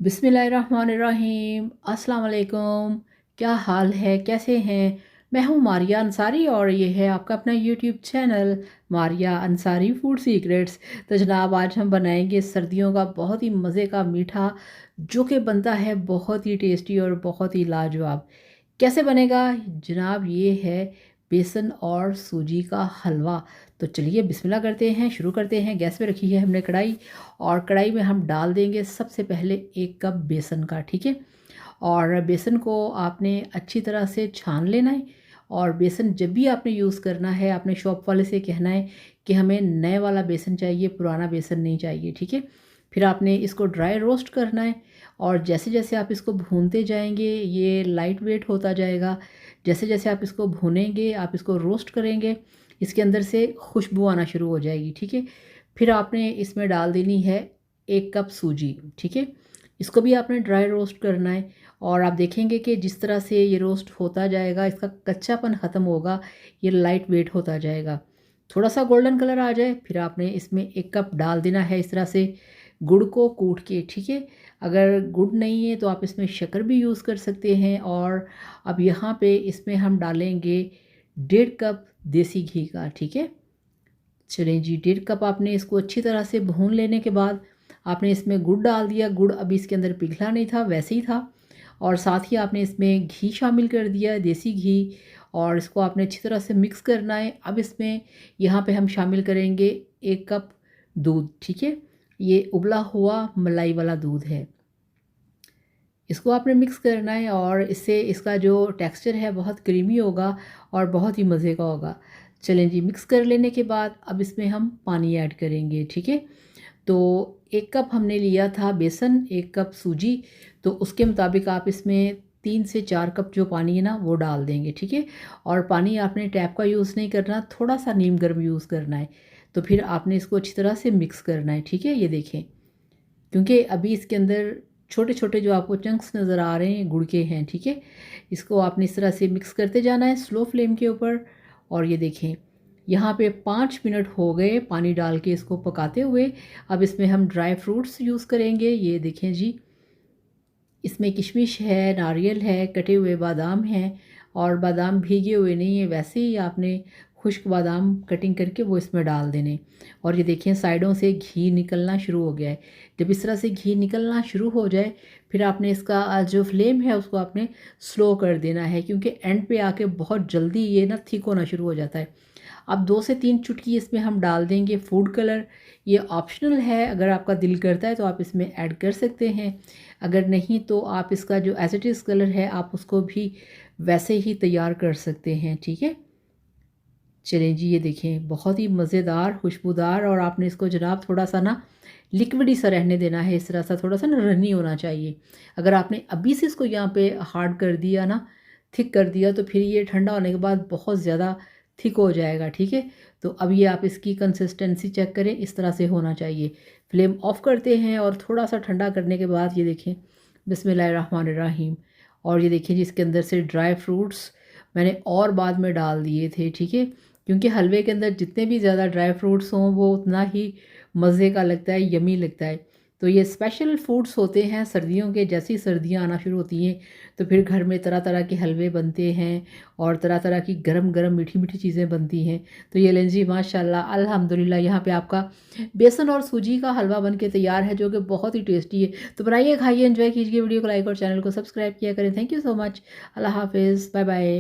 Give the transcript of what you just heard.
बिस्मिल्लाहिर्रहमानिर्रहीम। अस्सलाम वालेकुम। क्या हाल है, कैसे हैं? मैं हूँ मारिया अंसारी और ये है आपका अपना YouTube channel Maria Ansari food secrets. तो जनाब आज हम बनाएंगे सर्दियों का बहुत ही मज़े का मीठा जो कि बनता है बहुत ही टेस्टी और बहुत ही लाजवाब। कैसे बनेगा जनाब? ये है बेसन और सूजी का हलवा। तो चलिए बिस्मिल्लाह करते हैं, शुरू करते हैं। गैस पे रखी है हमने कढ़ाई और कढ़ाई में हम डाल देंगे सबसे पहले 1 कप बेसन का, ठीक है। और बेसन को आपने अच्छी तरह से छान लेना है। और बेसन जब भी आपने यूज़ करना है आपने शॉप वाले से कहना है कि हमें नए वाला बेसन चाहिए, पुराना बेसन नहीं चाहिए, ठीक है। फिर आपने इसको ड्राई रोस्ट करना है और जैसे जैसे आप इसको भूनते जाएंगे ये लाइट वेट होता जाएगा। जैसे जैसे आप इसको भूनेंगे, आप इसको रोस्ट करेंगे, इसके अंदर से खुशबू आना शुरू हो जाएगी, ठीक है। फिर आपने इसमें डाल देनी है 1 कप सूजी, ठीक है। इसको भी आपने ड्राई रोस्ट करना है और आप देखेंगे कि जिस तरह से ये रोस्ट होता जाएगा इसका कच्चापन ख़त्म होगा, ये लाइट वेट होता जाएगा। थोड़ा सा गोल्डन कलर आ जाए फिर आपने इसमें 1 कप डाल देना है इस तरह से गुड़ को कूट के, ठीक है। अगर गुड़ नहीं है तो आप इसमें शक्कर भी यूज़ कर सकते हैं। और अब यहाँ पे इसमें हम डालेंगे 1.5 कप देसी घी का, ठीक है। चलें जी, 1.5 कप आपने इसको अच्छी तरह से भून लेने के बाद आपने इसमें गुड़ डाल दिया। गुड़ अभी इसके अंदर पिघला नहीं था, वैसे ही था। और साथ ही आपने इसमें घी शामिल कर दिया, देसी घी। और इसको आपने अच्छी तरह से मिक्स करना है। अब इसमें यहाँ पे हम शामिल करेंगे 1 कप दूध, ठीक है। ये उबला हुआ मलाई वाला दूध है। इसको आपने मिक्स करना है और इससे इसका जो टेक्सचर है बहुत क्रीमी होगा और बहुत ही मज़े का होगा। चलें जी, मिक्स कर लेने के बाद अब इसमें हम पानी ऐड करेंगे, ठीक है। तो 1 कप हमने लिया था बेसन, 1 कप सूजी, तो उसके मुताबिक आप इसमें 3 से 4 कप जो पानी है ना वो डाल देंगे, ठीक है। और पानी आपने टैप का यूज़ नहीं करना, थोड़ा सा नीम गर्म यूज़ करना है। तो फिर आपने इसको अच्छी तरह से मिक्स करना है, ठीक है। ये देखें, क्योंकि अभी इसके अंदर छोटे छोटे जो आपको चंक्स नज़र आ रहे हैं गुड़ के हैं, ठीक है। इसको आपने इस तरह से मिक्स करते जाना है स्लो फ्लेम के ऊपर। और ये देखें, यहाँ पे 5 मिनट हो गए पानी डाल के इसको पकाते हुए। अब इसमें हम ड्राई फ्रूट्स यूज़ करेंगे। ये देखें जी, इसमें किशमिश है, नारियल है, कटे हुए बादाम हैं। और बादाम भीगे हुए नहीं है, वैसे ही आपने खुश्क बादाम कटिंग करके वो इसमें डाल देने। और ये देखिए साइडों से घी निकलना शुरू हो गया है। जब इस तरह से घी निकलना शुरू हो जाए फिर आपने इसका जो फ्लेम है उसको आपने स्लो कर देना है, क्योंकि एंड पे आके बहुत जल्दी ये ना थिक होना शुरू हो जाता है। अब 2 से 3 चुटकी इसमें हम डाल देंगे फूड कलर। ये ऑप्शनल है, अगर आपका दिल करता है तो आप इसमें ऐड कर सकते हैं। अगर नहीं तो आप इसका जो एज इट इज़ कलर है आप उसको भी वैसे ही तैयार कर सकते हैं, ठीक है। चलें जी, ये देखें बहुत ही मज़ेदार खुशबूदार। और आपने इसको जनाब थोड़ा सा ना लिक्विडी सा रहने देना है, इस तरह सा थोड़ा सा ना रनी होना चाहिए। अगर आपने अभी से इसको यहाँ पे हार्ड कर दिया ना, थिक कर दिया, तो फिर ये ठंडा होने के बाद बहुत ज़्यादा थिक हो जाएगा, ठीक है। तो अब ये आप इसकी कंसिस्टेंसी चेक करें, इस तरह से होना चाहिए। फ्लेम ऑफ करते हैं और थोड़ा सा ठंडा करने के बाद ये देखें, बिस्मिल्लाहिर्रहमानिर्रहीम। और ये देखिए जिसके अंदर से ड्राई फ्रूट्स मैंने और बाद में डाल दिए थे, ठीक है। क्योंकि हलवे के अंदर जितने भी ज़्यादा ड्राई फ्रूट्स हों वो उतना ही मज़े का लगता है, यमी लगता है। तो ये स्पेशल फूड्स होते हैं सर्दियों के। जैसे ही सर्दियाँ आना शुरू होती हैं तो फिर घर में तरह तरह के हलवे बनते हैं और तरह तरह की गरम गरम मीठी मीठी चीज़ें बनती हैं। तो ये लें जी, माशाल्लाह अल्हम्दुलिल्लाह, यहाँ पे आपका बेसन और सूजी का हलवा बन के तैयार है जो कि बहुत ही टेस्टी है। तो बनाइए, खाइए, एंजॉय कीजिए। वीडियो को लाइक और चैनल को सब्सक्राइब किया करें। Thank you so much. अल्लाह हाफिज़, बाय बाय।